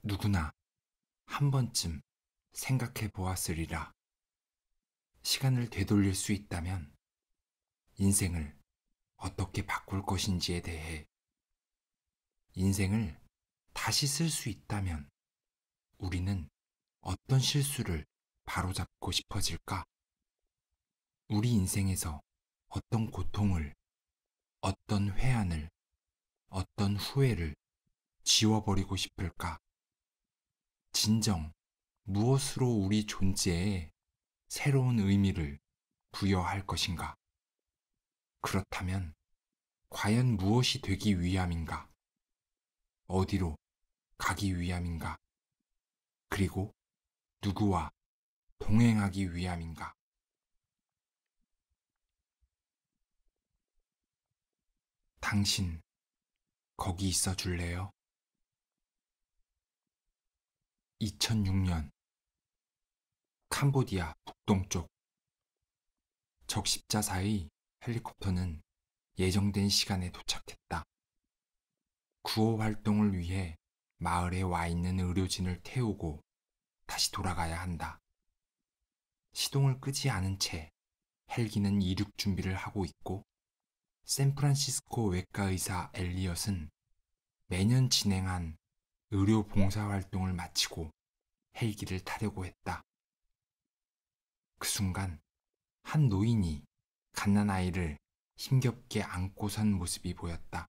누구나 한 번쯤 생각해 보았으리라. 시간을 되돌릴 수 있다면 인생을 어떻게 바꿀 것인지에 대해, 인생을 다시 쓸 수 있다면 우리는 어떤 실수를 바로잡고 싶어질까? 우리 인생에서 어떤 고통을, 어떤 회한을, 어떤 후회를 지워버리고 싶을까? 진정 무엇으로 우리 존재에 새로운 의미를 부여할 것인가? 그렇다면 과연 무엇이 되기 위함인가? 어디로 가기 위함인가? 그리고 누구와 동행하기 위함인가? 당신, 거기 있어 줄래요? 2006년 캄보디아 북동쪽 적십자사의 헬리콥터는 예정된 시간에 도착했다. 구호 활동을 위해 마을에 와 있는 의료진을 태우고 다시 돌아가야 한다. 시동을 끄지 않은 채 헬기는 이륙 준비를 하고 있고, 샌프란시스코 외과 의사 엘리엇은 매년 진행한 의료 봉사 활동을 마치고 헬기를 타려고 했다. 그 순간 한 노인이 갓난아이를 힘겹게 안고 선 모습이 보였다.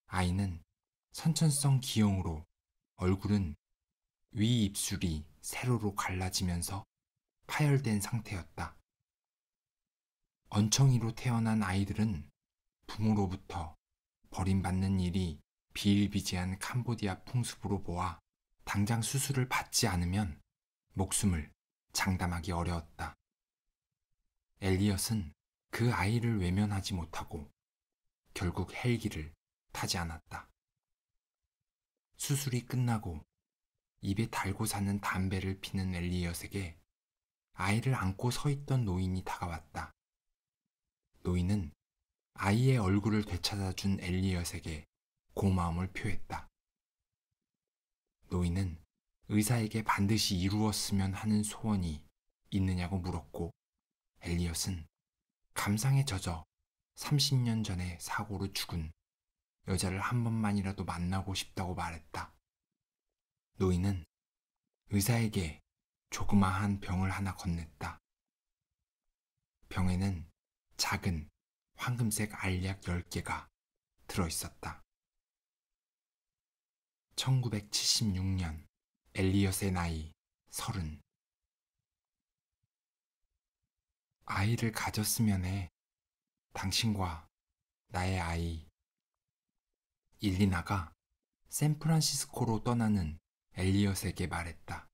아이는 선천성 기형으로 얼굴은 위 입술이 세로로 갈라지면서 파열된 상태였다. 언청이로 태어난 아이들은 부모로부터 버림받는 일이 비일비재한 캄보디아 풍습으로 보아 당장 수술을 받지 않으면 목숨을 장담하기 어려웠다. 엘리엇은 그 아이를 외면하지 못하고 결국 헬기를 타지 않았다. 수술이 끝나고 입에 달고 사는 담배를 피는 엘리엇에게 아이를 안고 서 있던 노인이 다가왔다. 노인은 아이의 얼굴을 되찾아준 엘리엇에게 고마움을 표했다. 노인은 의사에게 반드시 이루었으면 하는 소원이 있느냐고 물었고, 엘리엇은 감상에 젖어 30년 전에 사고로 죽은 여자를 한 번만이라도 만나고 싶다고 말했다. 노인은 의사에게 조그마한 병을 하나 건넸다. 병에는 작은 황금색 알약 10개가 들어있었다. 1976년 엘리엇의 나이 30. 아이를 가졌으면 해. 당신과 나의 아이. 일리나가 샌프란시스코로 떠나는 엘리엇에게 말했다.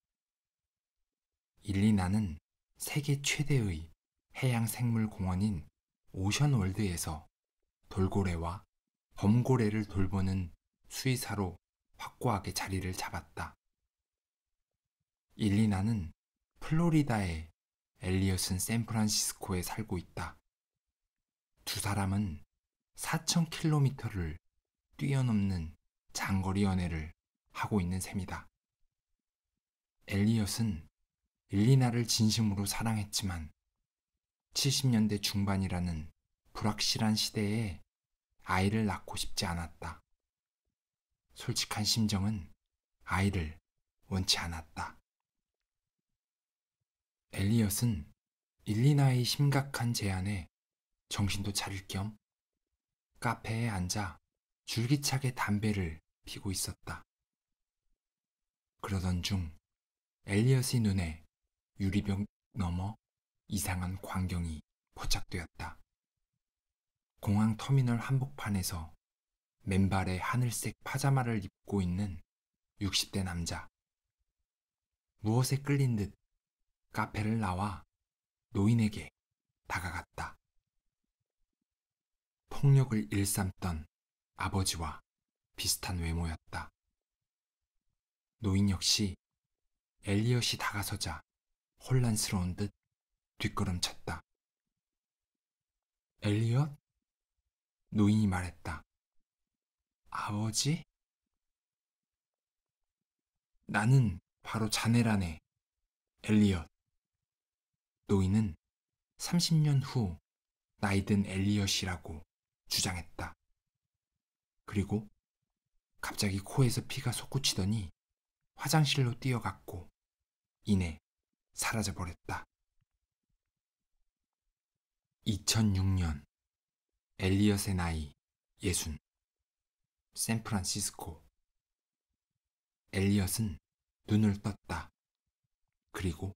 일리나는 세계 최대의 해양생물공원인 오션월드에서 돌고래와 범고래를 돌보는 수의사로 확고하게 자리를 잡았다. 일리나는 플로리다에, 엘리엇은 샌프란시스코에 살고 있다. 두 사람은 4,000km를 뛰어넘는 장거리 연애를 하고 있는 셈이다. 엘리엇은 일리나를 진심으로 사랑했지만 70년대 중반이라는 불확실한 시대에 아이를 낳고 싶지 않았다. 솔직한 심정은 아이를 원치 않았다. 엘리엇은 일리나의 심각한 제안에 정신도 차릴 겸 카페에 앉아 줄기차게 담배를 피고 있었다. 그러던 중 엘리엇의 눈에 유리병 너머 이상한 광경이 포착되었다. 공항 터미널 한복판에서 맨발에 하늘색 파자마를 입고 있는 60대 남자. 무엇에 끌린 듯 카페를 나와 노인에게 다가갔다. 폭력을 일삼던 아버지와 비슷한 외모였다. 노인 역시 엘리엇이 다가서자 혼란스러운 듯 뒷걸음쳤다. 엘리엇? 노인이 말했다. 아버지? 나는 바로 자네라네, 엘리엇. 노인은 30년 후 나이든 엘리엇이라고 주장했다. 그리고 갑자기 코에서 피가 솟구치더니 화장실로 뛰어갔고 이내 사라져버렸다. 2006년 엘리엇의 나이 60. 샌프란시스코. 엘리엇은 눈을 떴다. 그리고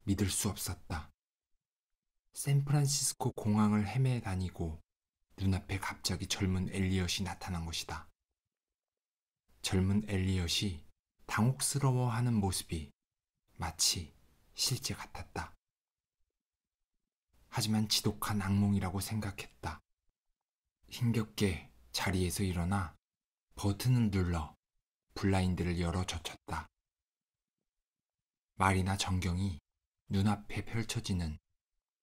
믿을 수 없었다. 샌프란시스코 공항을 헤매 다니고 눈앞에 갑자기 젊은 엘리엇이 나타난 것이다. 젊은 엘리엇이 당혹스러워하는 모습이 마치 실제 같았다. 하지만 지독한 악몽이라고 생각했다. 힘겹게 자리에서 일어나 버튼을 눌러 블라인드를 열어 젖혔다. 말이나 전경이 눈앞에 펼쳐지는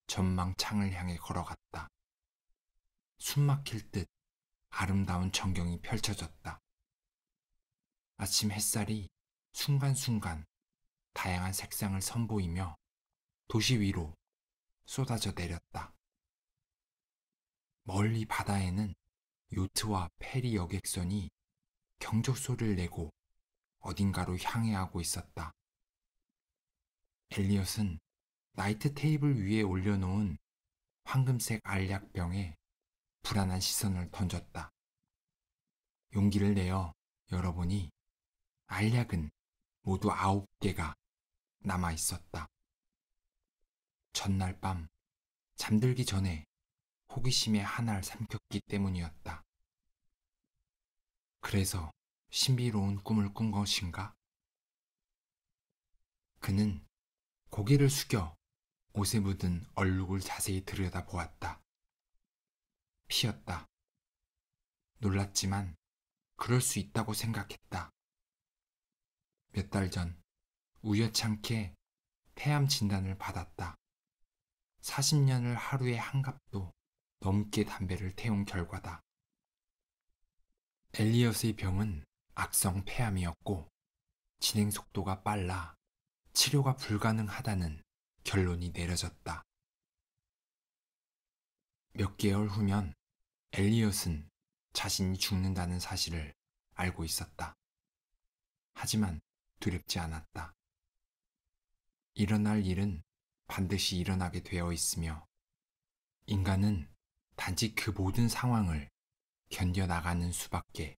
전망창을 향해 걸어갔다. 숨막힐 듯 아름다운 전경이 펼쳐졌다. 아침 햇살이 순간순간 다양한 색상을 선보이며 도시 위로 쏟아져 내렸다. 멀리 바다에는 요트와 페리 여객선이 경적 소리를 내고 어딘가로 향해하고 있었다. 엘리엇은 나이트 테이블 위에 올려놓은 황금색 알약병에 불안한 시선을 던졌다. 용기를 내어 열어보니 알약은 모두 9개가 남아 있었다. 전날 밤 잠들기 전에 호기심에 하나를 삼켰기 때문이었다. 그래서 신비로운 꿈을 꾼 것인가? 그는 고개를 숙여 옷에 묻은 얼룩을 자세히 들여다보았다. 피였다. 놀랐지만 그럴 수 있다고 생각했다. 몇 달 전 우연찮게 폐암 진단을 받았다. 40년을 하루에 한 갑도 넘게 담배를 태운 결과다. 엘리엇의 병은 악성 폐암이었고 진행 속도가 빨라 치료가 불가능하다는 결론이 내려졌다. 몇 개월 후면 엘리엇은 자신이 죽는다는 사실을 알고 있었다. 하지만 두렵지 않았다. 일어날 일은 반드시 일어나게 되어 있으며 인간은 단지 그 모든 상황을 견뎌나가는 수밖에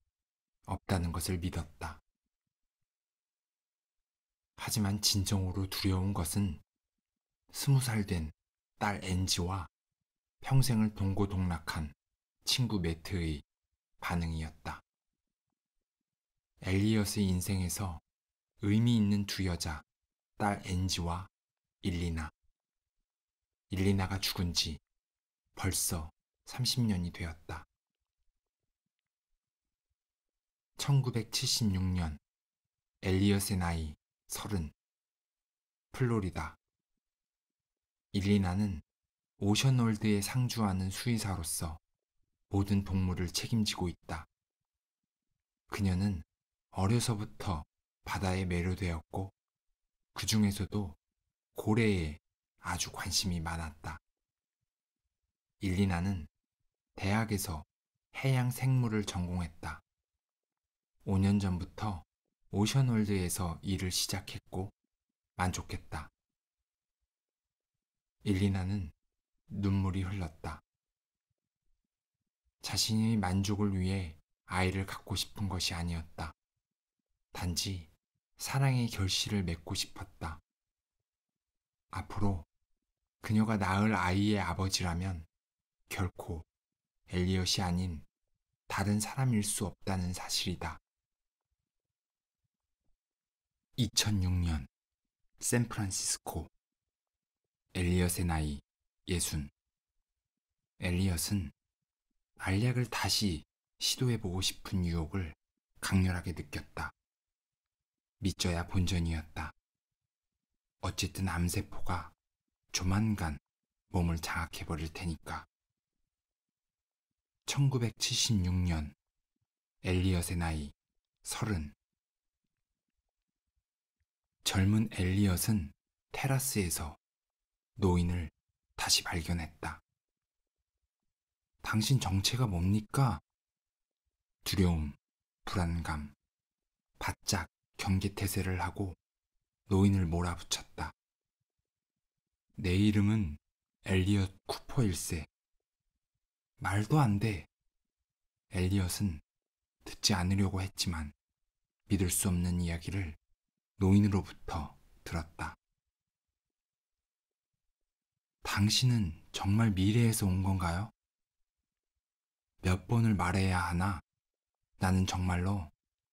없다는 것을 믿었다. 하지만 진정으로 두려운 것은 20살 된 딸 엔지와 평생을 동고동락한 친구 매트의 반응이었다. 엘리엇의 인생에서 의미 있는 두 여자, 딸 엔지와 일리나. 일리나가 죽은 지 벌써 30년이 되었다. 1976년 엘리엇의 나이 30. 플로리다. 일리나는 오션월드에 상주하는 수의사로서 모든 동물을 책임지고 있다. 그녀는 어려서부터 바다에 매료되었고 그 중에서도 고래에 아주 관심이 많았다. 일리나는 대학에서 해양 생물을 전공했다. 5년 전부터 오션월드에서 일을 시작했고 만족했다. 일리나는 눈물이 흘렀다. 자신의 만족을 위해 아이를 갖고 싶은 것이 아니었다. 단지 사랑의 결실을 맺고 싶었다. 앞으로 그녀가 낳을 아이의 아버지라면 결코 엘리엇이 아닌 다른 사람일 수 없다는 사실이다. 2006년 샌프란시스코. 엘리엇의 나이 60. 엘리엇은 알약을 다시 시도해보고 싶은 유혹을 강렬하게 느꼈다. 믿져야 본전이었다. 어쨌든 암세포가 조만간 몸을 장악해버릴 테니까. 1976년 엘리엇의 나이 30. 젊은 엘리엇은 테라스에서 노인을 다시 발견했다. 당신 정체가 뭡니까? 두려움, 불안감, 바짝 경계태세를 하고 노인을 몰아붙였다. 내 이름은 엘리엇 쿠퍼일세. 말도 안 돼. 엘리엇은 듣지 않으려고 했지만 믿을 수 없는 이야기를 노인으로부터 들었다. 당신은 정말 미래에서 온 건가요? 몇 번을 말해야 하나? 나는 정말로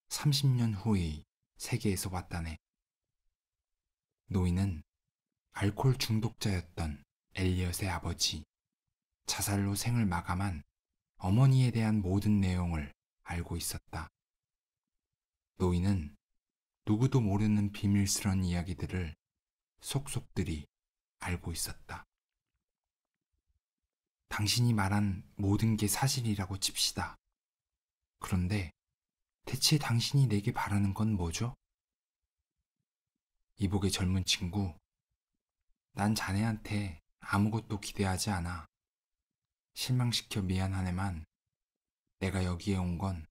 30년 후의 세계에서 왔다네. 노인은 알코올 중독자였던 엘리엇의 아버지, 자살로 생을 마감한 어머니에 대한 모든 내용을 알고 있었다. 노인은 누구도 모르는 비밀스런 이야기들을 속속들이 알고 있었다. 당신이 말한 모든 게 사실이라고 칩시다. 그런데 대체 당신이 내게 바라는 건 뭐죠? 이복의 젊은 친구, 난 자네한테 아무것도 기대하지 않아. 실망시켜 미안하네만 내가 여기에 온 건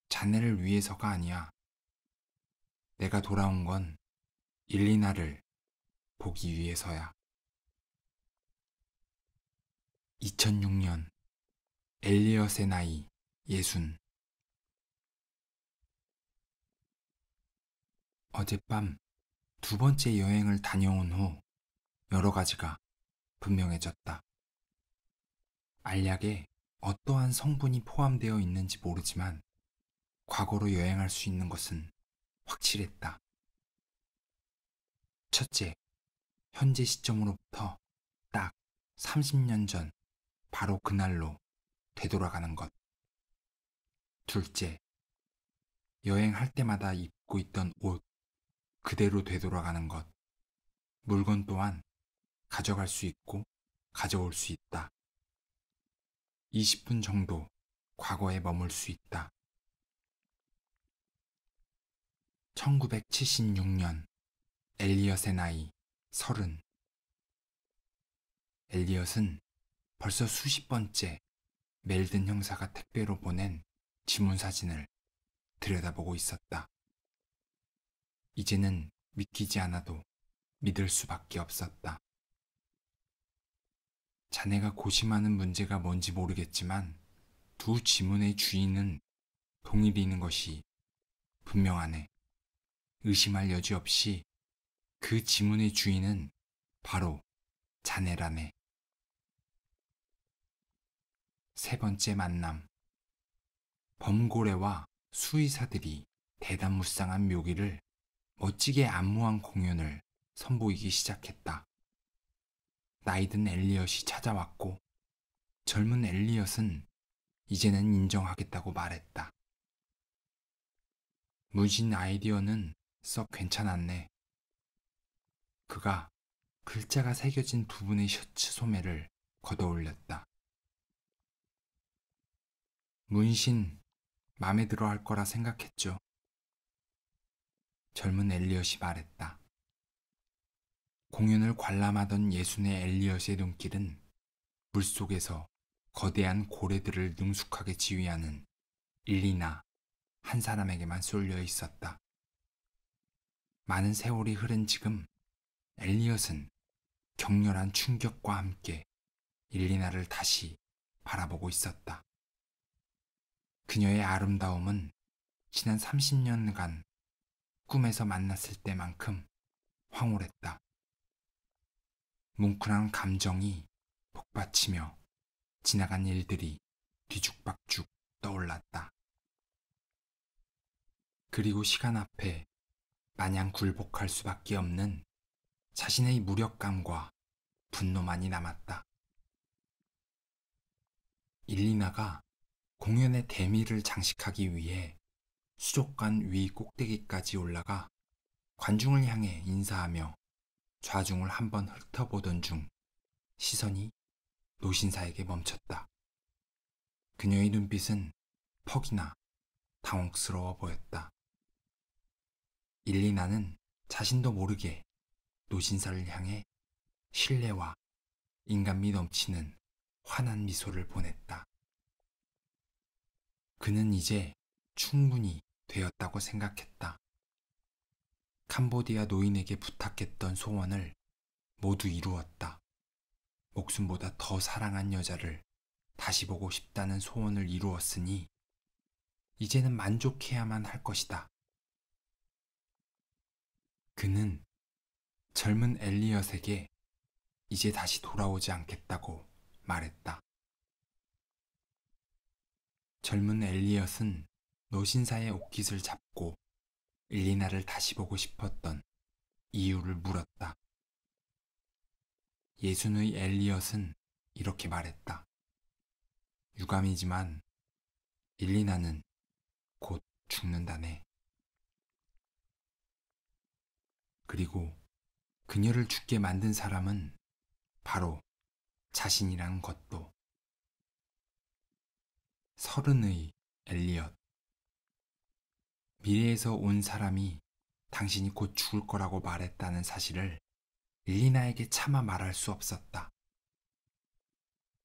자네를 위해서가 아니야. 내가 돌아온 건 일리나를 보기 위해서야. 2006년 엘리엇의 나이 60. 어젯밤 두 번째 여행을 다녀온 후 여러 가지가 분명해졌다. 알약에 어떠한 성분이 포함되어 있는지 모르지만 과거로 여행할 수 있는 것은 확실했다. 첫째, 현재 시점으로부터 딱 30년 전 바로 그날로 되돌아가는 것. 둘째, 여행할 때마다 입고 있던 옷 그대로 되돌아가는 것. 물건 또한 가져갈 수 있고 가져올 수 있다. 20분 정도 과거에 머물 수 있다. 1976년 엘리엇의 나이 30. 엘리엇은 벌써 수십 번째 멜든 형사가 택배로 보낸 지문 사진을 들여다보고 있었다. 이제는 믿기지 않아도 믿을 수밖에 없었다. 자네가 고심하는 문제가 뭔지 모르겠지만 두 지문의 주인은 동일인 것이 분명하네. 의심할 여지 없이 그 지문의 주인은 바로 자네라네. 세 번째 만남. 범고래와 수의사들이 대담무쌍한 묘기를 멋지게 안무한 공연을 선보이기 시작했다. 나이든 엘리엇이 찾아왔고 젊은 엘리엇은 이제는 인정하겠다고 말했다. 무진 아이디어는 썩 괜찮았네. 그가 글자가 새겨진 부분의 셔츠 소매를 걷어올렸다. 문신 마음에 들어 할 거라 생각했죠. 젊은 엘리엇이 말했다. 공연을 관람하던 예순의 엘리엇의 눈길은 물속에서 거대한 고래들을 능숙하게 지휘하는 일리나 한 사람에게만 쏠려 있었다. 많은 세월이 흐른 지금 엘리엇은 격렬한 충격과 함께 일리나를 다시 바라보고 있었다. 그녀의 아름다움은 지난 30년간 꿈에서 만났을 때만큼 황홀했다. 뭉클한 감정이 복받치며 지나간 일들이 뒤죽박죽 떠올랐다. 그리고 시간 앞에 마냥 굴복할 수밖에 없는 자신의 무력감과 분노만이 남았다. 일리나가 공연의 대미를 장식하기 위해 수족관 위 꼭대기까지 올라가 관중을 향해 인사하며 좌중을 한번 훑어보던 중 시선이 노신사에게 멈췄다. 그녀의 눈빛은 퍽이나 당혹스러워 보였다. 일리나는 자신도 모르게 노신사를 향해 신뢰와 인간미 넘치는 환한 미소를 보냈다. 그는 이제 충분히 되었다고 생각했다. 캄보디아 노인에게 부탁했던 소원을 모두 이루었다. 목숨보다 더 사랑한 여자를 다시 보고 싶다는 소원을 이루었으니 이제는 만족해야만 할 것이다. 그는 젊은 엘리엇에게 이제 다시 돌아오지 않겠다고 말했다. 젊은 엘리엇은 노신사의 옷깃을 잡고 일리나를 다시 보고 싶었던 이유를 물었다. 예순의 엘리엇은 이렇게 말했다. 유감이지만 일리나는 곧 죽는다네. 그리고 그녀를 죽게 만든 사람은 바로 자신이라는 것도. 서른의 엘리엇. 미래에서 온 사람이 당신이 곧 죽을 거라고 말했다는 사실을 일리나에게 차마 말할 수 없었다.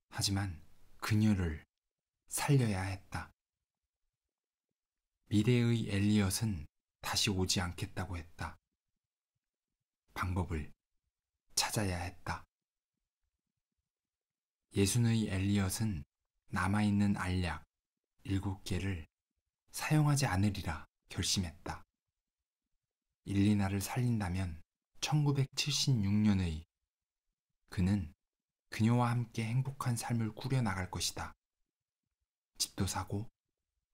하지만 그녀를 살려야 했다. 미래의 엘리엇은 다시 오지 않겠다고 했다. 방법을 찾아야 했다. 예순의 엘리엇은 남아있는 알약 7개를 사용하지 않으리라 결심했다. 일리나를 살린다면 1976년의 그는 그녀와 함께 행복한 삶을 꾸려나갈 것이다. 집도 사고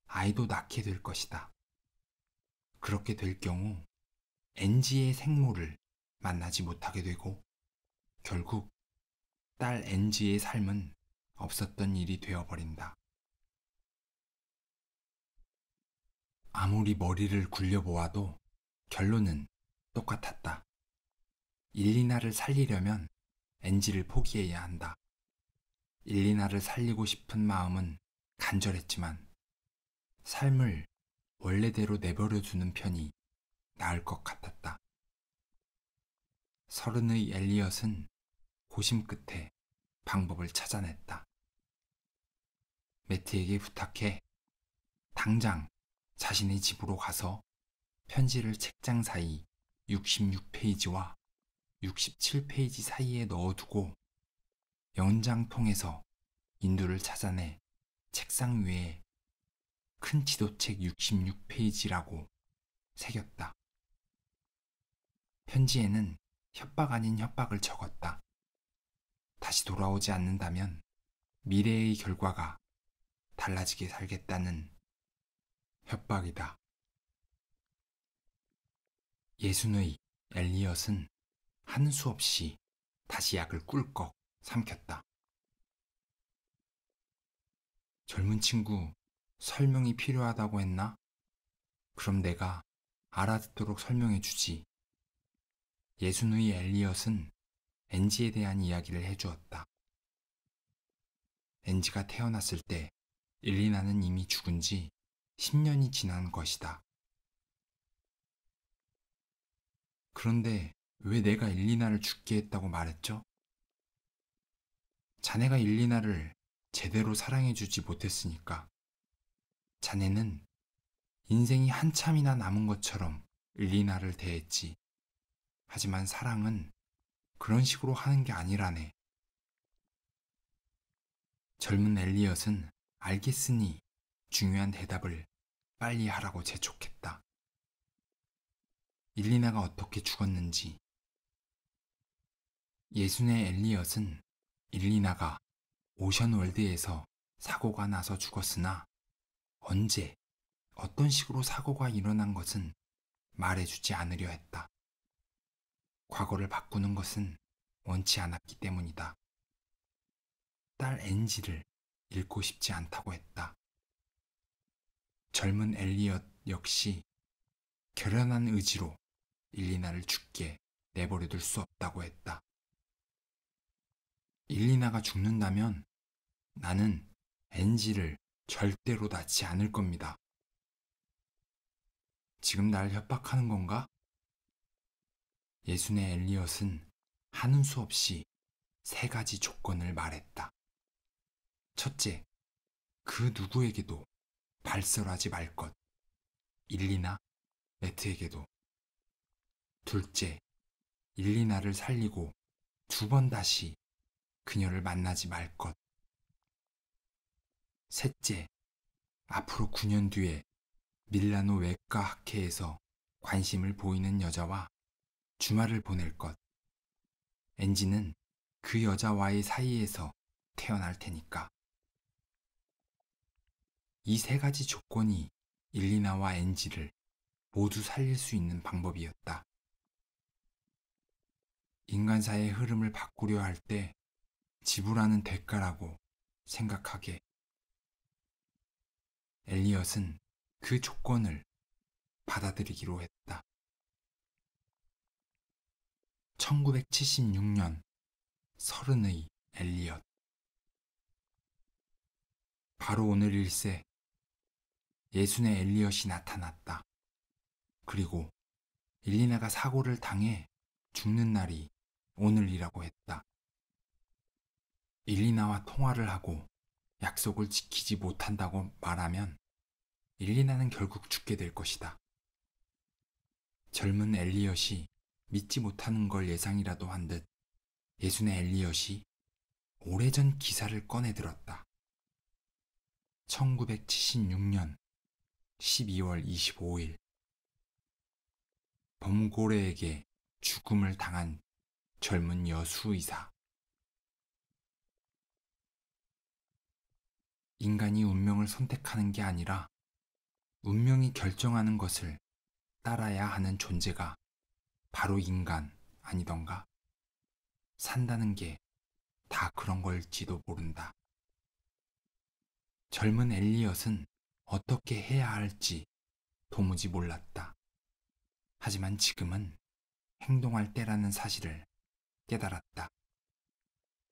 아이도 낳게 될 것이다. 그렇게 될 경우 엔지의 생모를 만나지 못하게 되고 결국 딸 엔지의 삶은 없었던 일이 되어버린다. 아무리 머리를 굴려보아도 결론은 똑같았다. 일리나를 살리려면 엔지를 포기해야 한다. 일리나를 살리고 싶은 마음은 간절했지만 삶을 원래대로 내버려 두는 편이 나을 것 같았다. 서른의 엘리엇은 고심 끝에 방법을 찾아냈다. 매트에게 부탁해 당장 자신의 집으로 가서 편지를 책장 사이 66페이지와 67페이지 사이에 넣어두고 연장통에서 인두를 찾아내 책상 위에 큰 지도책 66페이지라고 새겼다. 편지에는 협박 아닌 협박을 적었다. 다시 돌아오지 않는다면 미래의 결과가 달라지게 살겠다는 협박이다. 예순의 엘리엇은 하는 수 없이 다시 약을 꿀꺽 삼켰다. 젊은 친구, 설명이 필요하다고 했나? 그럼 내가 알아듣도록 설명해 주지. 예순의 엘리엇은 엔지에 대한 이야기를 해주었다. 엔지가 태어났을 때 일리나는 이미 죽은 지 10년이 지난 것이다. 그런데 왜 내가 일리나를 죽게 했다고 말했죠? 자네가 일리나를 제대로 사랑해주지 못했으니까. 자네는 인생이 한참이나 남은 것처럼 일리나를 대했지. 하지만 사랑은 그런 식으로 하는 게 아니라네. 젊은 엘리엇은 알겠으니 중요한 대답을 빨리 하라고 재촉했다. 일리나가 어떻게 죽었는지. 예순의 엘리엇은 일리나가 오션월드에서 사고가 나서 죽었으나 언제, 어떤 식으로 사고가 일어난 것은 말해주지 않으려 했다. 과거를 바꾸는 것은 원치 않았기 때문이다. 딸 엔지를 잃고 싶지 않다고 했다. 젊은 엘리엇 역시 결연한 의지로 일리나를 죽게 내버려둘 수 없다고 했다. 일리나가 죽는다면 나는 엔지를 절대로 낳지 않을 겁니다. 지금 날 협박하는 건가? 예순의 엘리엇은 하는 수 없이 3가지 조건을 말했다. 첫째, 그 누구에게도 발설하지 말 것. 일리나, 매트에게도. 둘째, 일리나를 살리고 2번 다시 그녀를 만나지 말 것. 셋째, 앞으로 9년 뒤에 밀라노 외과 학회에서 관심을 보이는 여자와 주말을 보낼 것. 엔지는 그 여자와의 사이에서 태어날 테니까. 이 3가지 조건이 일리나와 엔지를 모두 살릴 수 있는 방법이었다. 인간사의 흐름을 바꾸려 할 때 지불하는 대가라고 생각하게. 엘리엇은 그 조건을 받아들이기로 했다. 1976년 30의 엘리엇. 바로 오늘 일세 예순의 엘리엇이 나타났다. 그리고 일리나가 사고를 당해 죽는 날이 오늘이라고 했다. 일리나와 통화를 하고 약속을 지키지 못한다고 말하면 일리나는 결국 죽게 될 것이다. 젊은 엘리엇이 믿지 못하는 걸 예상이라도 한 듯 예순의 엘리엇이 오래전 기사를 꺼내들었다. 1976년 12월 25일 범고래에게 죽음을 당한 젊은 여수의사. 인간이 운명을 선택하는 게 아니라 운명이 결정하는 것을 따라야 하는 존재가 바로 인간 아니던가? 산다는 게 다 그런 걸지도 모른다. 젊은 엘리엇은 어떻게 해야 할지 도무지 몰랐다. 하지만 지금은 행동할 때라는 사실을 깨달았다.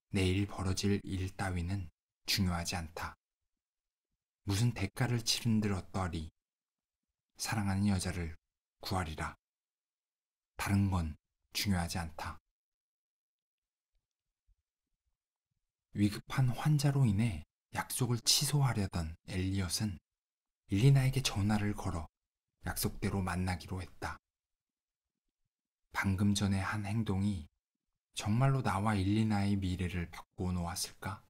내일 벌어질 일 따위는 중요하지 않다. 무슨 대가를 치른들 어떠하리. 사랑하는 여자를 구하리라. 다른 건 중요하지 않다. 위급한 환자로 인해 약속을 취소하려던 엘리엇은 일리나에게 전화를 걸어 약속대로 만나기로 했다. 방금 전에 한 행동이 정말로 나와 일리나의 미래를 바꾸어 놓았을까?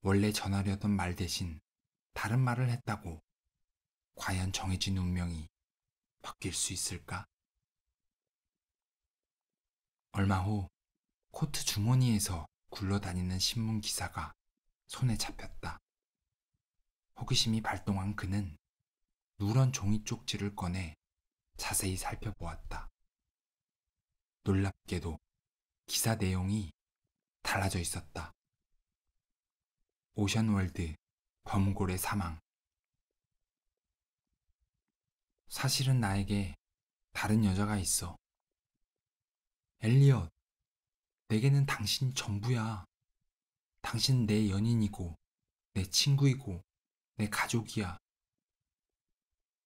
원래 전하려던 말 대신 다른 말을 했다고 과연 정해진 운명이 바뀔 수 있을까? 얼마 후 코트 주머니에서 굴러다니는 신문 기사가 손에 잡혔다. 호기심이 발동한 그는 누런 종이 쪽지를 꺼내 자세히 살펴보았다. 놀랍게도 기사 내용이 달라져 있었다. 오션월드 범고래 사망. 사실은 나에게 다른 여자가 있어. 엘리엇, 내게는 당신이 전부야. 당신은 내 연인이고, 내 친구이고, 내 가족이야.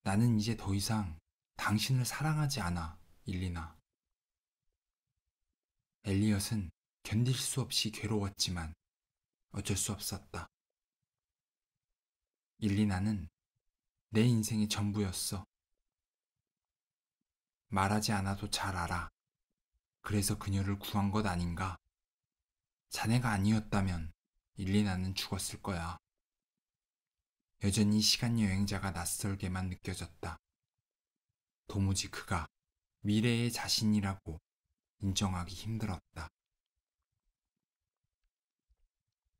나는 이제 더 이상 당신을 사랑하지 않아, 일리나. 엘리엇은 견딜 수 없이 괴로웠지만 어쩔 수 없었다. 일리나는 내 인생의 전부였어. 말하지 않아도 잘 알아. 그래서 그녀를 구한 것 아닌가? 자네가 아니었다면 일리나는 죽었을 거야. 여전히 시간여행자가 낯설게만 느껴졌다. 도무지 그가 미래의 자신이라고 인정하기 힘들었다.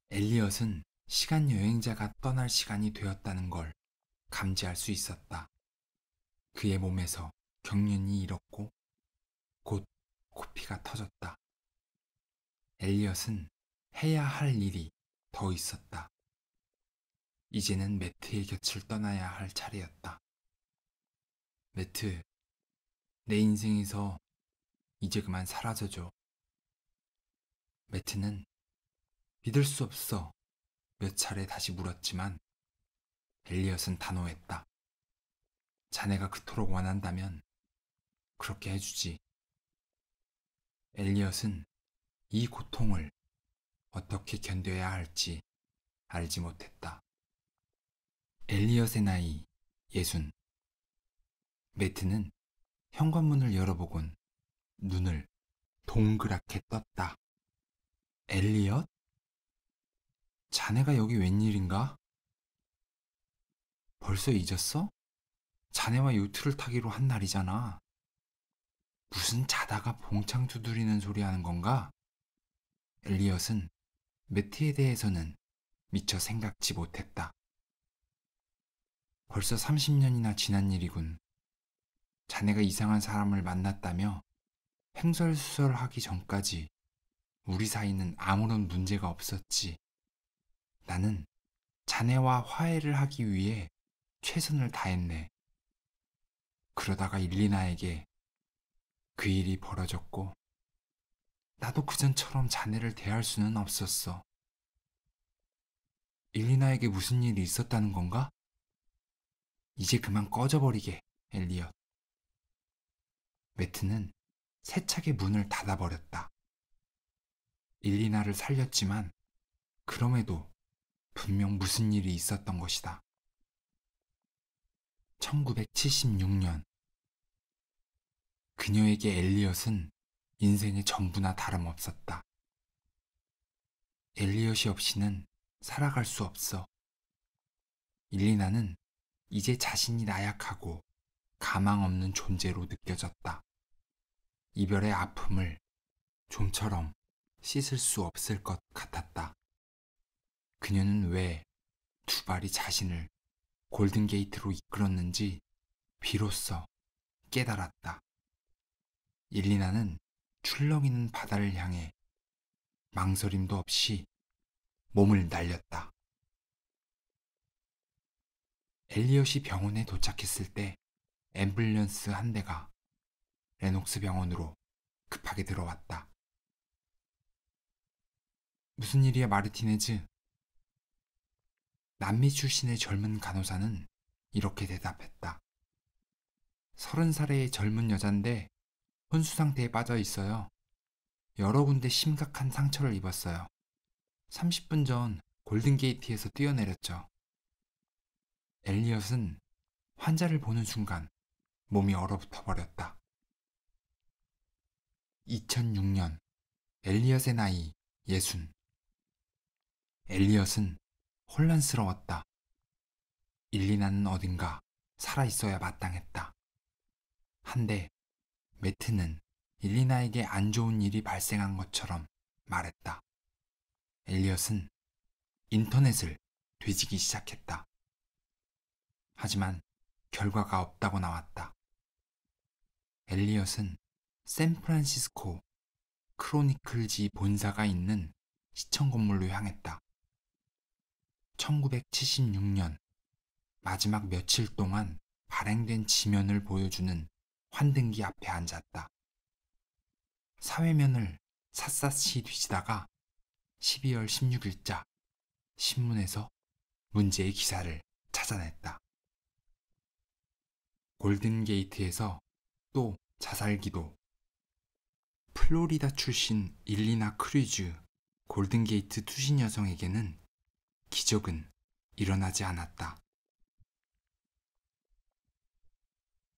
엘리엇은 시간여행자가 떠날 시간이 되었다는 걸 감지할 수 있었다. 그의 몸에서 경련이 일었고 곧 코피가 터졌다. 엘리엇은 해야 할 일이 더 있었다. 이제는 매트의 곁을 떠나야 할 차례였다. 매트, 내 인생에서 이제 그만 사라져줘. 매트는 믿을 수 없어 몇 차례 다시 물었지만 엘리엇은 단호했다. 자네가 그토록 원한다면 그렇게 해주지. 엘리엇은 이 고통을 어떻게 견뎌야 할지 알지 못했다. 엘리엇의 나이 60. 매트는 현관문을 열어보곤 눈을 동그랗게 떴다. 엘리엇? 자네가 여기 웬일인가? 벌써 잊었어? 자네와 요트를 타기로 한 날이잖아. 무슨 자다가 봉창 두드리는 소리 하는 건가? 엘리엇은 매트에 대해서는 미처 생각지 못했다. 벌써 30년이나 지난 일이군. 자네가 이상한 사람을 만났다며 횡설수설하기 전까지 우리 사이는 아무런 문제가 없었지. 나는 자네와 화해를 하기 위해 최선을 다했네. 그러다가 일리나에게 그 일이 벌어졌고 나도 그전처럼 자네를 대할 수는 없었어. 일리나에게 무슨 일이 있었다는 건가? 이제 그만 꺼져버리게, 엘리엇. 매트는 세차게 문을 닫아버렸다. 일리나를 살렸지만 그럼에도 분명 무슨 일이 있었던 것이다. 1976년 그녀에게 엘리엇은 인생의 전부나 다름없었다. 엘리엇이 없이는 살아갈 수 없어. 일리나는 이제 자신이 나약하고 가망 없는 존재로 느껴졌다. 이별의 아픔을 좀처럼 씻을 수 없을 것 같았다. 그녀는 왜 두 발이 자신을 골든게이트로 이끌었는지 비로소 깨달았다. 일리나는 출렁이는 바다를 향해 망설임도 없이 몸을 날렸다. 엘리엇이 병원에 도착했을 때 앰뷸런스 한 대가 레녹스 병원으로 급하게 들어왔다. 무슨 일이야, 마르티네즈? 남미 출신의 젊은 간호사는 이렇게 대답했다. 30살의 젊은 여잔데 혼수 상태에 빠져 있어요. 여러 군데 심각한 상처를 입었어요. 30분 전 골든게이트에서 뛰어내렸죠. 엘리엇은 환자를 보는 순간 몸이 얼어붙어 버렸다. 2006년 엘리엇의 나이 60. 엘리엇은 혼란스러웠다. 일리나는 어딘가 살아있어야 마땅했다. 한데 매트는 일리나에게 안 좋은 일이 발생한 것처럼 말했다. 엘리엇은 인터넷을 뒤지기 시작했다. 하지만 결과가 없다고 나왔다. 엘리엇은 샌프란시스코 크로니클지 본사가 있는 시청 건물로 향했다. 1976년 마지막 며칠 동안 발행된 지면을 보여주는 환등기 앞에 앉았다. 사회면을 샅샅이 뒤지다가 12월 16일자 신문에서 문제의 기사를 찾아냈다. 골든게이트에서 또 자살기도. 플로리다 출신 일리나 크루즈 골든게이트 투신 여성에게는 기적은 일어나지 않았다.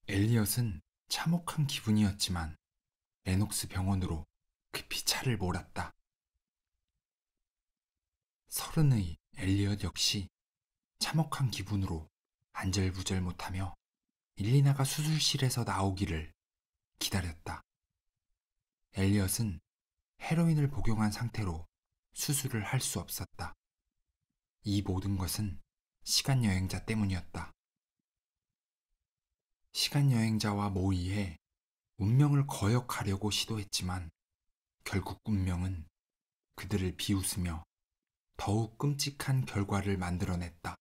엘리엇은 참혹한 기분이었지만 레녹스 병원으로 급히 차를 몰았다. 30의 엘리엇 역시 참혹한 기분으로 안절부절 못하며 일리나가 수술실에서 나오기를 기다렸다. 엘리엇은 헤로인을 복용한 상태로 수술을 할 수 없었다. 이 모든 것은 시간여행자 때문이었다. 시간여행자와 모의해 운명을 거역하려고 시도했지만 결국 운명은 그들을 비웃으며 더욱 끔찍한 결과를 만들어냈다.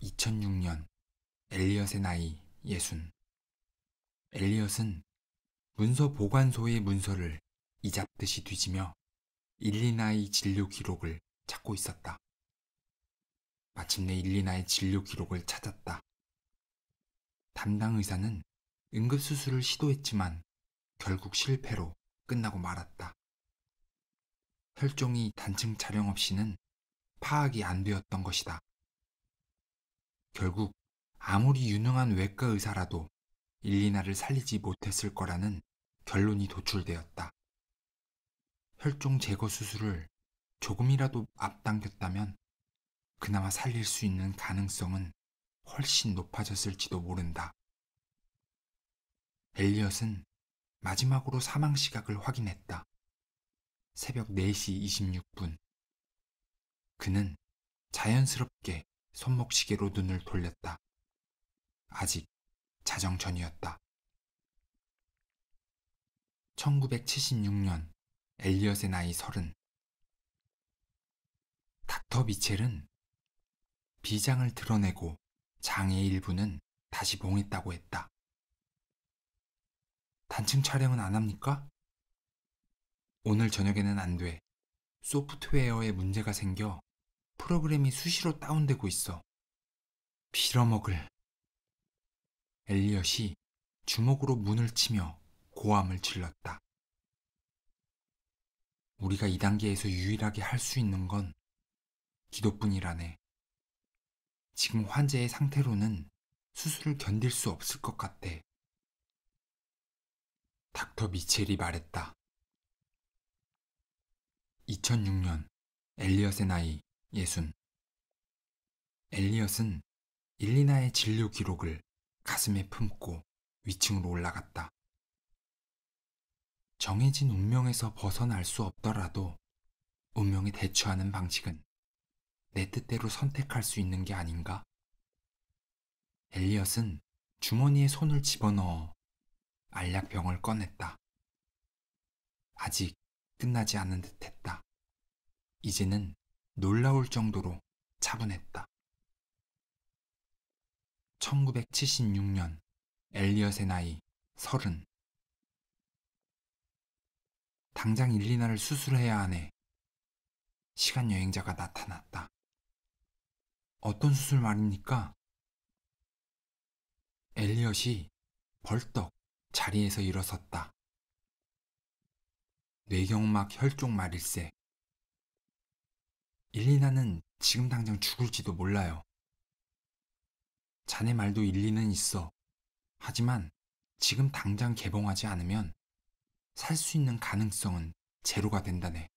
2006년 엘리엇의 나이 60. 엘리엇은 문서 보관소의 문서를 이잡듯이 뒤지며 일리나의 진료 기록을 찾고 있었다. 마침내 일리나의 진료 기록을 찾았다. 담당 의사는 응급수술을 시도했지만 결국 실패로 끝나고 말았다. 혈종이 단층 촬영 없이는 파악이 안 되었던 것이다. 결국 아무리 유능한 외과 의사라도 일리나를 살리지 못했을 거라는 결론이 도출되었다. 혈종 제거 수술을 조금이라도 앞당겼다면 그나마 살릴 수 있는 가능성은 훨씬 높아졌을지도 모른다. 엘리엇은 마지막으로 사망 시각을 확인했다. 새벽 4시 26분. 그는 자연스럽게 손목시계로 눈을 돌렸다. 아직 자정 전이었다. 1976년 엘리엇의 나이 30. 닥터 미첼은 비장을 드러내고 장의 일부는 다시 봉했다고 했다. 단층 촬영은 안 합니까? 오늘 저녁에는 안 돼. 소프트웨어에 문제가 생겨 프로그램이 수시로 다운되고 있어. 빌어먹을. 엘리엇이 주먹으로 문을 치며 고함을 질렀다. 우리가 이 단계에서 유일하게 할 수 있는 건 기도뿐이라네. 지금 환자의 상태로는 수술을 견딜 수 없을 것 같대. 닥터 미첼이 말했다. 2006년 엘리엇의 나이 60. 엘리엇은 일리나의 진료 기록을 가슴에 품고 위층으로 올라갔다. 정해진 운명에서 벗어날 수 없더라도 운명에 대처하는 방식은 내 뜻대로 선택할 수 있는 게 아닌가? 엘리엇은 주머니에 손을 집어넣어 알약병을 꺼냈다. 아직 끝나지 않은 듯했다. 이제는 놀라울 정도로 차분했다. 1976년 엘리엇의 나이 30. 당장 일리나를 수술해야 하네. 시간 여행자가 나타났다. 어떤 수술 말입니까? 엘리엇이 벌떡 자리에서 일어섰다. 뇌경막 혈종 말일세. 일리나는 지금 당장 죽을지도 몰라요. 자네 말도 일리는 있어. 하지만 지금 당장 개봉하지 않으면 살 수 있는 가능성은 제로가 된다네.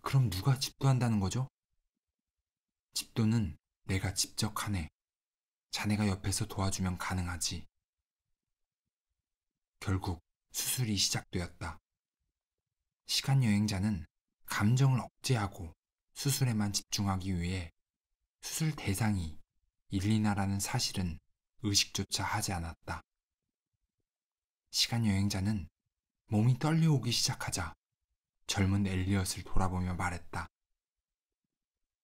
그럼 누가 집도한다는 거죠? 집도는 내가 직접 하네. 자네가 옆에서 도와주면 가능하지. 결국 수술이 시작되었다. 시간 여행자는 감정을 억제하고 수술에만 집중하기 위해 수술 대상이 일리나라는 사실은 의식조차 하지 않았다. 시간 여행자는 몸이 떨려오기 시작하자 젊은 엘리엇을 돌아보며 말했다.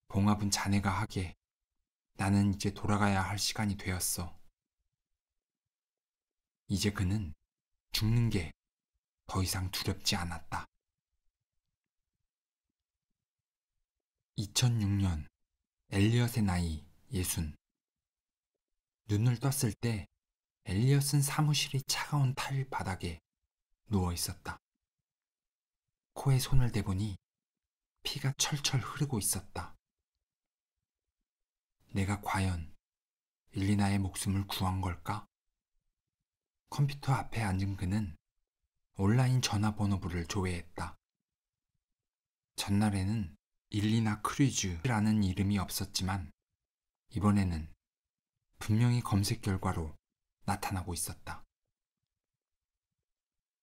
봉합은 자네가 하게. 나는 이제 돌아가야 할 시간이 되었어. 이제 그는 죽는 게 더 이상 두렵지 않았다. 2006년 엘리엇의 나이 60. 눈을 떴을 때 엘리엇은 사무실의 차가운 타일 바닥에 누워 있었다. 코에 손을 대보니 피가 철철 흐르고 있었다. 내가 과연 일리나의 목숨을 구한 걸까? 컴퓨터 앞에 앉은 그는 온라인 전화번호부를 조회했다. 전날에는 일리나 크루즈라는 이름이 없었지만 이번에는 분명히 검색 결과로 나타나고 있었다.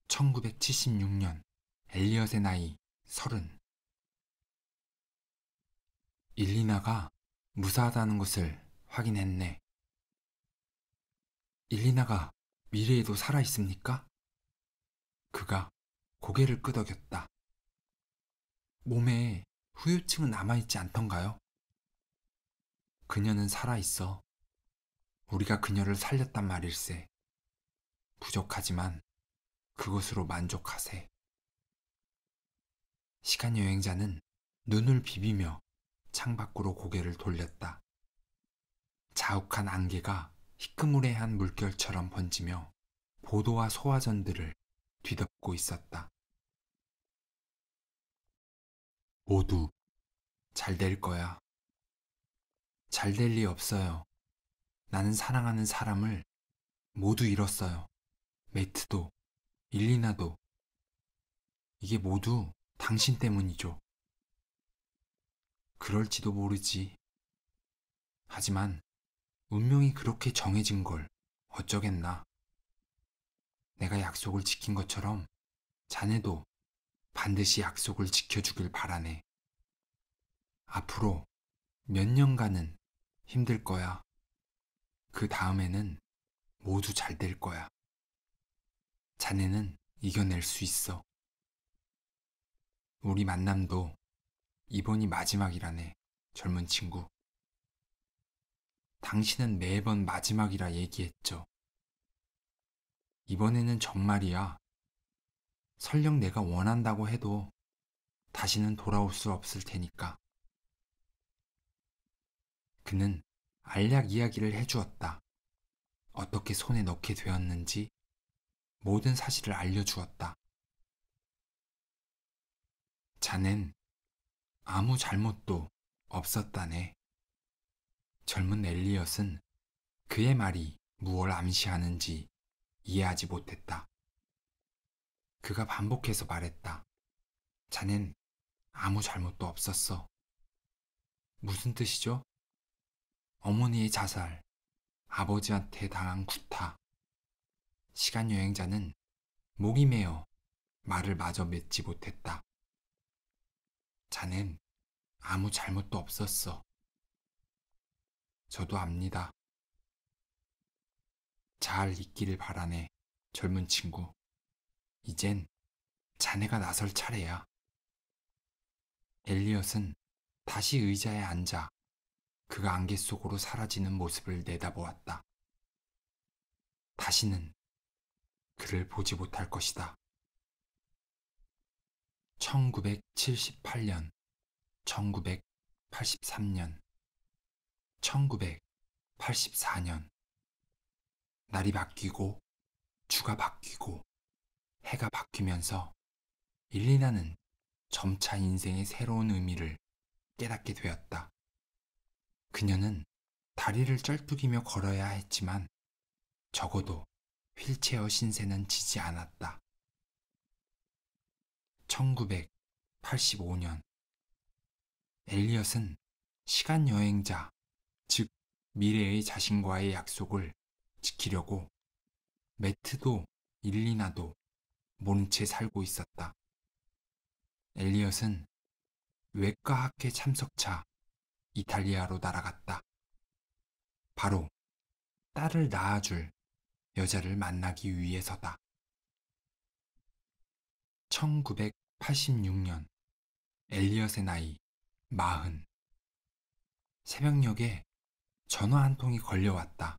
1976년 엘리엇의 나이 30. 일리나가 무사하다는 것을 확인했네. 일리나가 미래에도 살아있습니까? 그가 고개를 끄덕였다. 몸에 후유증은 남아있지 않던가요? 그녀는 살아있어. 우리가 그녀를 살렸단 말일세. 부족하지만 그것으로 만족하세. 시간 여행자는 눈을 비비며 창밖으로 고개를 돌렸다. 자욱한 안개가 희끄무레한 물결처럼 번지며 보도와 소화전들을 뒤덮고 있었다. 모두 잘 될 거야. 잘 될 리 없어요. 나는 사랑하는 사람을 모두 잃었어요. 매트도, 일리나도. 이게 모두 당신 때문이죠. 그럴지도 모르지. 하지만 운명이 그렇게 정해진 걸 어쩌겠나. 내가 약속을 지킨 것처럼 자네도 반드시 약속을 지켜주길 바라네. 앞으로 몇 년간은 힘들 거야. 그 다음에는 모두 잘 될 거야. 자네는 이겨낼 수 있어. 우리 만남도 이번이 마지막이라네, 젊은 친구. 당신은 매번 마지막이라 얘기했죠. 이번에는 정말이야. 설령 내가 원한다고 해도 다시는 돌아올 수 없을 테니까. 그는 알약 이야기를 해주었다. 어떻게 손에 넣게 되었는지 모든 사실을 알려주었다. 자넨 아무 잘못도 없었다네. 젊은 엘리엇은 그의 말이 무엇을 암시하는지 이해하지 못했다. 그가 반복해서 말했다. 자넨 아무 잘못도 없었어. 무슨 뜻이죠? 어머니의 자살, 아버지한테 당한 구타. 시간여행자는 목이 메어 말을 마저 맺지 못했다. 자넨 아무 잘못도 없었어. 저도 압니다. 잘 있기를 바라네, 젊은 친구. 이젠 자네가 나설 차례야. 엘리엇은 다시 의자에 앉아 그가 안개 속으로 사라지는 모습을 내다보았다. 다시는 그를 보지 못할 것이다. 1978년, 1983년, 1984년. 날이 바뀌고 주가 바뀌고 해가 바뀌면서 일리나는 점차 인생의 새로운 의미를 깨닫게 되었다. 그녀는 다리를 쩔뚝이며 걸어야 했지만 적어도 휠체어 신세는 지지 않았다. 1985년 엘리엇은 시간 여행자, 즉 미래의 자신과의 약속을 지키려고 매트도 일리나도 모른 채 살고 있었다. 엘리엇은 외과학회 참석차 이탈리아로 날아갔다. 바로 딸을 낳아줄 여자를 만나기 위해서다. 1986년 엘리엇의 나이 40. 새벽녘에 전화 한 통이 걸려왔다.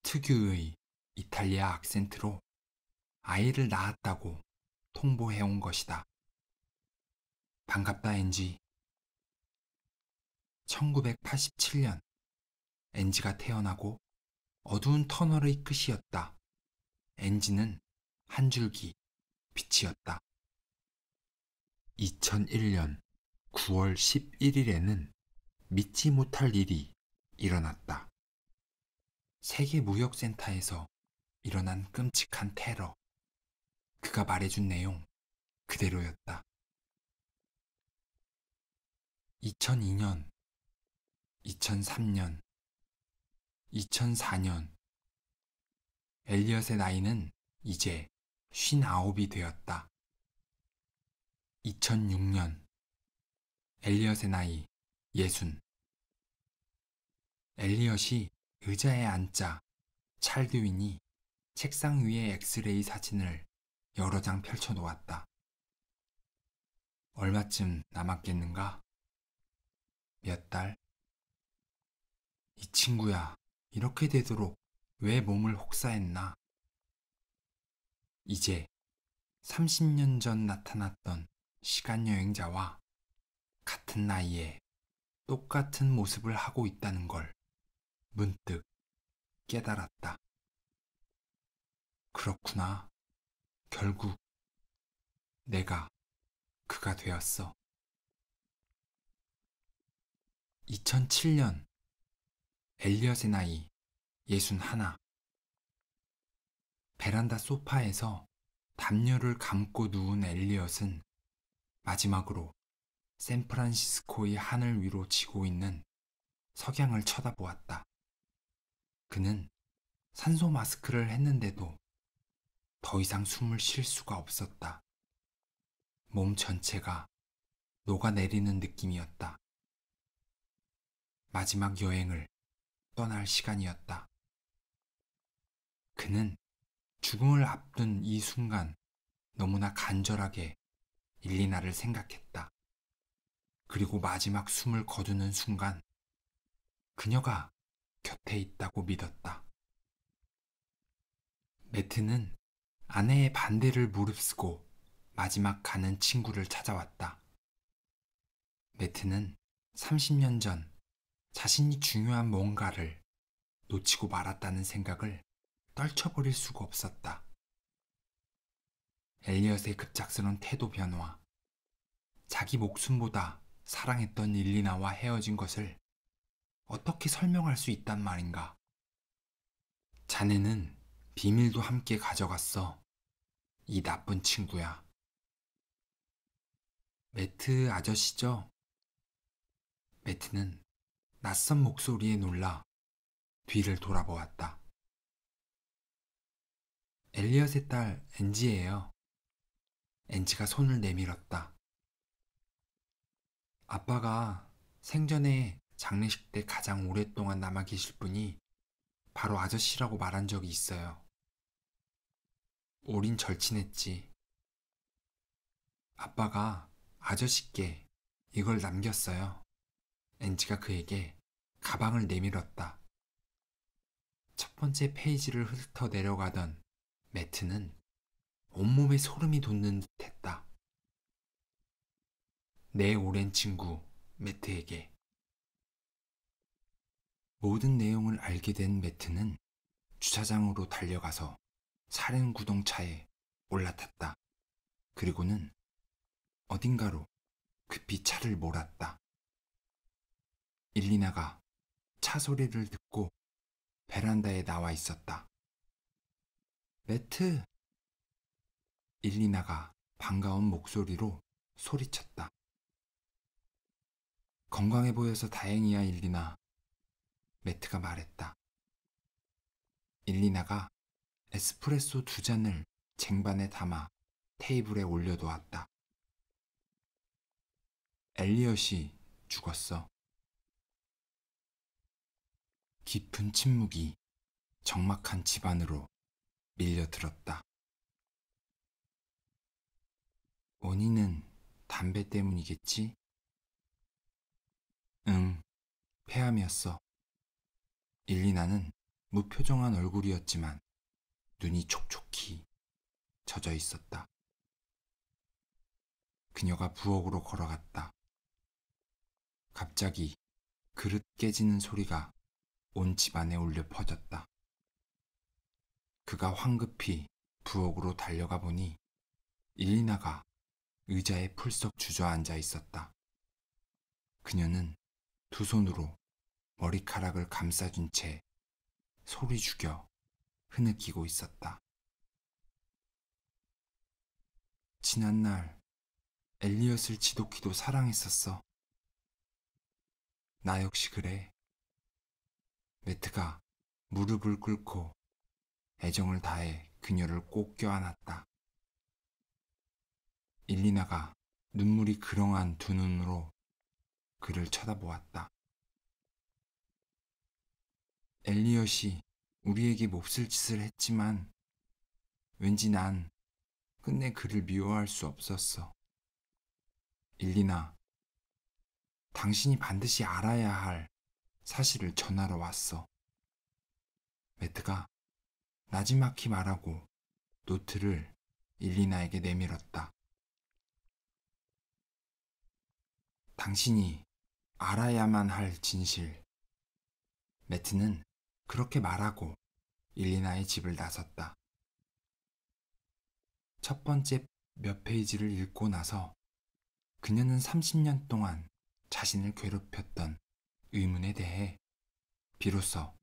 특유의 이탈리아 악센트로 아이를 낳았다고 통보해온 것이다. 반갑다, 엔지. 1987년 엔지가 태어나고 어두운 터널의 끝이었다. 엔지는 한 줄기 빛이었다. 2001년 9월 11일에는 믿지 못할 일이 일어났다. 세계무역센터에서 일어난 끔찍한 테러. 그가 말해준 내용 그대로였다. 2002년, 2003년, 2004년. 엘리엇의 나이는 이제 59이 되었다. 2006년. 엘리엇의 나이 60. 엘리엇이 의자에 앉자 찰드윈이 책상 위에 엑스레이 사진을 여러 장 펼쳐 놓았다. 얼마쯤 남았겠는가? 몇 달? 이 친구야, 이렇게 되도록 왜 몸을 혹사했나? 이제 30년 전 나타났던 시간여행자와 같은 나이에 똑같은 모습을 하고 있다는 걸 문득 깨달았다. 그렇구나. 결국 내가 그가 되었어. 2007년 엘리엇의 나이 61. 베란다 소파에서 담요를 감고 누운 엘리엇은 마지막으로 샌프란시스코의 하늘 위로 지고 있는 석양을 쳐다보았다. 그는 산소 마스크를 했는데도 더 이상 숨을 쉴 수가 없었다. 몸 전체가 녹아내리는 느낌이었다. 마지막 여행을 떠날 시간이었다. 그는 죽음을 앞둔 이 순간 너무나 간절하게 일리나를 생각했다. 그리고 마지막 숨을 거두는 순간 그녀가 곁에 있다고 믿었다. 매트는 아내의 반대를 무릅쓰고 마지막 가는 친구를 찾아왔다. 매트는 30년 전 자신이 중요한 뭔가를 놓치고 말았다는 생각을 떨쳐버릴 수가 없었다. 엘리엇의 급작스런 태도 변화, 자기 목숨보다 사랑했던 일리나와 헤어진 것을 어떻게 설명할 수 있단 말인가. 자네는 비밀도 함께 가져갔어. 이 나쁜 친구야. 매트 아저씨죠? 매트는 낯선 목소리에 놀라 뒤를 돌아보았다. 엘리엇의 딸 앤지예요. 앤지가 손을 내밀었다. 아빠가 생전에 장례식 때 가장 오랫동안 남아 계실 분이 바로 아저씨라고 말한 적이 있어요. 우린 절친했지. 아빠가 아저씨께 이걸 남겼어요. 앤지가 그에게 가방을 내밀었다. 첫 번째 페이지를 훑어 내려가던 매트는 온몸에 소름이 돋는 듯 했다. 내 오랜 친구 매트에게. 모든 내용을 알게 된 매트는 주차장으로 달려가서 살인 구동차에 올라탔다. 그리고는 어딘가로 급히 차를 몰았다. 일리나가 차 소리를 듣고 베란다에 나와 있었다. 매트! 일리나가 반가운 목소리로 소리쳤다. 건강해 보여서 다행이야, 일리나. 매트가 말했다. 일리나가 에스프레소 2잔을 쟁반에 담아 테이블에 올려놓았다. 엘리엇이 죽었어. 깊은 침묵이 적막한 집안으로 밀려들었다. 원인은 담배 때문이겠지? 응, 폐암이었어. 일리나는 무표정한 얼굴이었지만 눈이 촉촉히 젖어 있었다. 그녀가 부엌으로 걸어갔다. 갑자기 그릇 깨지는 소리가 온 집안에 울려 퍼졌다. 그가 황급히 부엌으로 달려가 보니 일리나가 의자에 풀썩 주저앉아 있었다. 그녀는 두 손으로 머리카락을 감싸준 채 소리 죽여 흐느끼고 있었다. 지난날 엘리엇을 지독히도 사랑했었어. 나 역시 그래. 매트가 무릎을 꿇고 애정을 다해 그녀를 꼭 껴안았다. 일리나가 눈물이 그렁한 두 눈으로 그를 쳐다보았다. 엘리엇이 우리에게 몹쓸 짓을 했지만 왠지 난 끝내 그를 미워할 수 없었어. 일리나, 당신이 반드시 알아야 할 사실을 전하러 왔어. 매트가 나지막히 말하고 노트를 일리나에게 내밀었다. 당신이 알아야만 할 진실. 매트는 그렇게 말하고 일리나의 집을 나섰다. 첫 번째 몇 페이지를 읽고 나서 그녀는 30년 동안 자신을 괴롭혔던 의문에 대해 비로소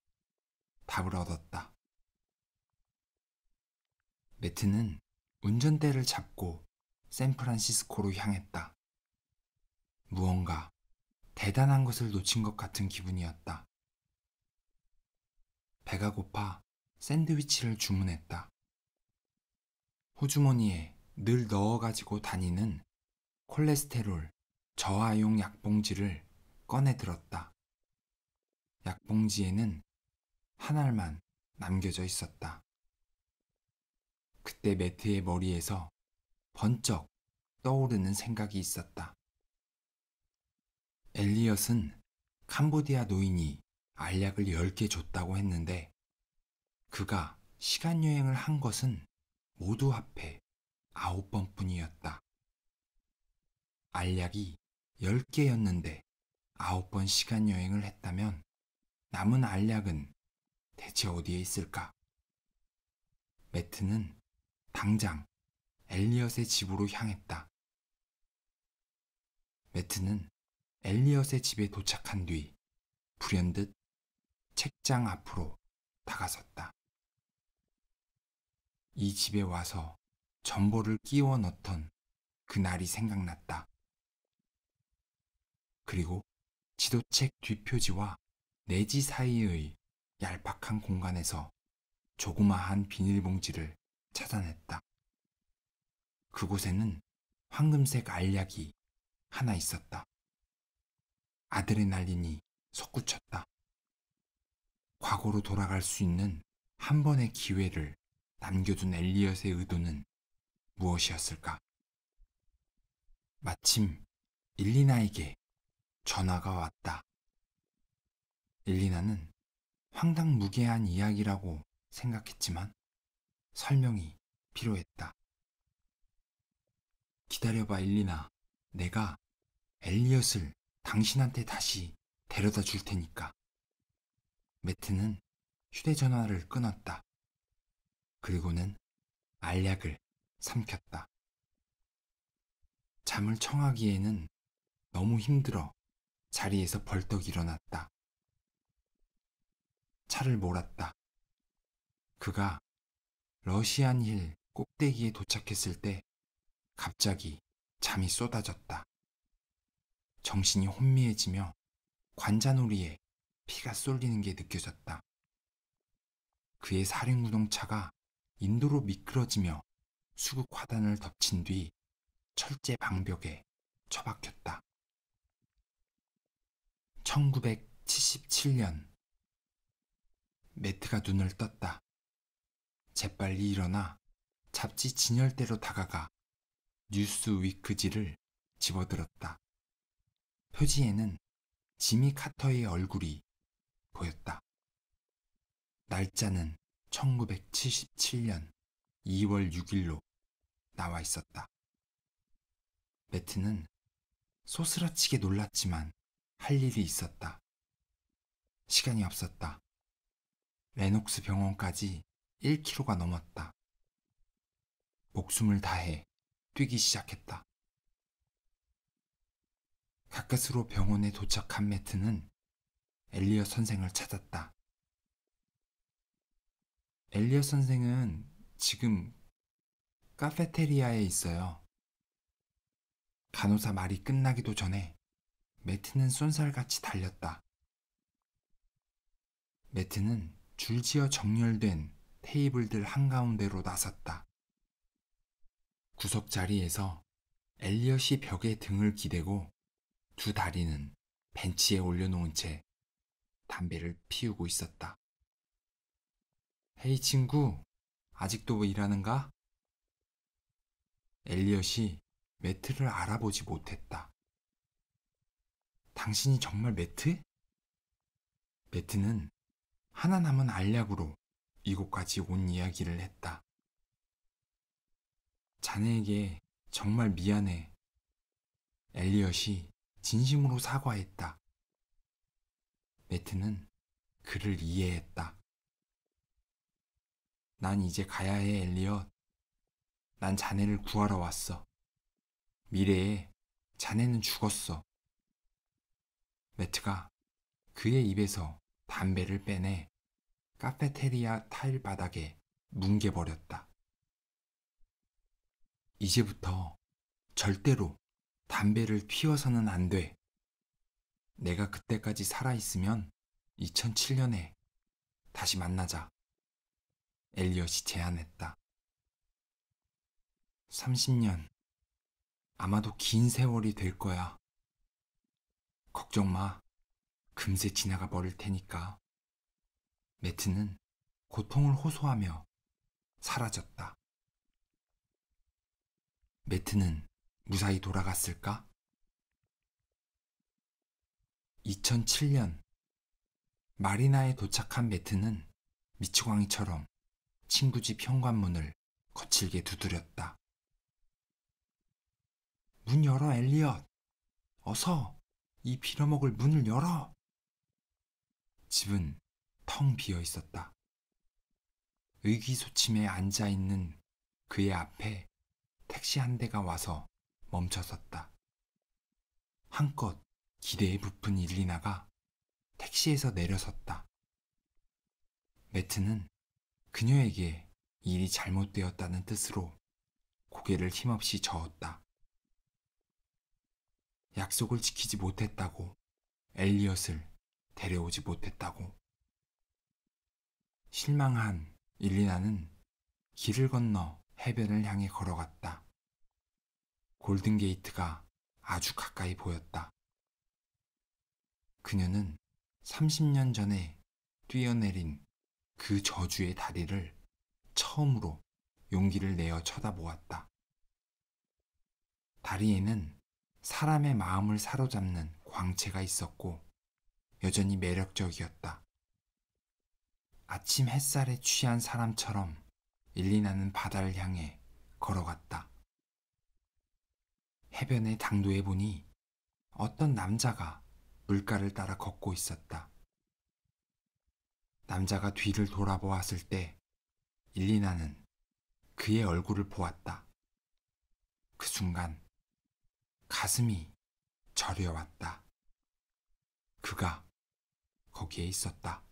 답을 얻었다. 매트는 운전대를 잡고 샌프란시스코로 향했다. 무언가 대단한 것을 놓친 것 같은 기분이었다. 배가 고파 샌드위치를 주문했다. 호주머니에 늘 넣어가지고 다니는 콜레스테롤 저하용 약봉지를 꺼내 들었다. 약봉지에는 한 알만 남겨져 있었다. 그때 매트의 머리에서 번쩍 떠오르는 생각이 있었다. 엘리엇은 캄보디아 노인이 알약을 10개 줬다고 했는데 그가 시간여행을 한 것은 모두 합해 9번뿐이었다. 알약이 10개였는데 9번 시간여행을 했다면 남은 알약은 대체 어디에 있을까? 매트는 당장 엘리엇의 집으로 향했다. 매트는 엘리엇의 집에 도착한 뒤 불현듯 책장 앞으로 다가섰다. 이 집에 와서 전보를 끼워 넣던 그날이 생각났다. 그리고 지도책 뒷표지와 내지 사이의 얄팍한 공간에서 조그마한 비닐봉지를 찾아냈다. 그곳에는 황금색 알약이 하나 있었다. 아드레날린이 솟구쳤다. 과거로 돌아갈 수 있는 한 번의 기회를 남겨둔 엘리엇의 의도는 무엇이었을까? 마침 일리나에게 전화가 왔다. 일리나는 황당무계한 이야기라고 생각했지만 설명이 필요했다. 기다려봐, 일리나. 내가 엘리엇을 당신한테 다시 데려다 줄 테니까. 매트는 휴대전화를 끊었다. 그리고는 알약을 삼켰다. 잠을 청하기에는 너무 힘들어 자리에서 벌떡 일어났다. 차를 몰았다. 그가 러시안 힐 꼭대기에 도착했을 때 갑자기 잠이 쏟아졌다. 정신이 혼미해지며 관자놀이에 피가 쏠리는 게 느껴졌다. 그의 사륜구동차가 인도로 미끄러지며 수국 화단을 덮친 뒤 철제 방벽에 처박혔다. 1977년 매트가 눈을 떴다. 재빨리 일어나 잡지 진열대로 다가가 뉴스 위크지를 집어들었다. 표지에는 지미 카터의 얼굴이 보였다. 날짜는 1977년 2월 6일로 나와 있었다. 매트는 소스라치게 놀랐지만 할 일이 있었다. 시간이 없었다. 레녹스 병원까지 1km가 넘었다. 목숨을 다해 뛰기 시작했다. 가까스로 병원에 도착한 매트는 엘리엇 선생을 찾았다. 엘리엇 선생은 지금 카페테리아에 있어요. 간호사 말이 끝나기도 전에 매트는 쏜살같이 달렸다. 매트는 줄지어 정렬된 테이블들 한가운데로 나섰다. 구석 자리에서 엘리엇이 벽에 등을 기대고 두 다리는 벤치에 올려놓은 채 담배를 피우고 있었다. 헤이 친구, 아직도 일하는가? 엘리엇이 매트를 알아보지 못했다. 당신이 정말 매트? 매트는 하나 남은 알약으로 이곳까지 온 이야기를 했다. 자네에게 정말 미안해. 엘리엇이 진심으로 사과했다. 매트는 그를 이해했다. 난 이제 가야 해, 엘리엇. 난 자네를 구하러 왔어. 미래에 자네는 죽었어. 매트가 그의 입에서 담배를 빼내 카페테리아 타일 바닥에 뭉개버렸다. 이제부터 절대로 담배를 피워서는 안 돼. 내가 그때까지 살아있으면 2007년에 다시 만나자. 엘리엇이 제안했다. 30년, 아마도 긴 세월이 될 거야. 걱정 마. 금세 지나가 버릴 테니까. 매트는 고통을 호소하며 사라졌다. 매트는 무사히 돌아갔을까? 2007년 마리나에 도착한 매트는 미치광이처럼 친구 집 현관문을 거칠게 두드렸다. 문 열어, 엘리엇. 어서 이 빌어먹을 문을 열어. 집은 텅 비어 있었다. 의기소침해 앉아있는 그의 앞에 택시 한 대가 와서 멈춰섰다. 한껏 기대에 부푼 일리나가 택시에서 내려섰다. 매트는 그녀에게 일이 잘못되었다는 뜻으로 고개를 힘없이 저었다. 약속을 지키지 못했다고, 엘리엇을 데려오지 못했다고. 실망한 일리나는 길을 건너 해변을 향해 걸어갔다. 골든게이트가 아주 가까이 보였다. 그녀는 30년 전에 뛰어내린 그 저주의 다리를 처음으로 용기를 내어 쳐다보았다. 다리에는 사람의 마음을 사로잡는 광채가 있었고 여전히 매력적이었다. 아침 햇살에 취한 사람처럼 일리나는 바다를 향해 걸어갔다. 해변의 당도에 보니 어떤 남자가 물가를 따라 걷고 있었다. 남자가 뒤를 돌아보았을 때 일리나는 그의 얼굴을 보았다. 그 순간 가슴이 저려왔다. 그가 거기에 있었다.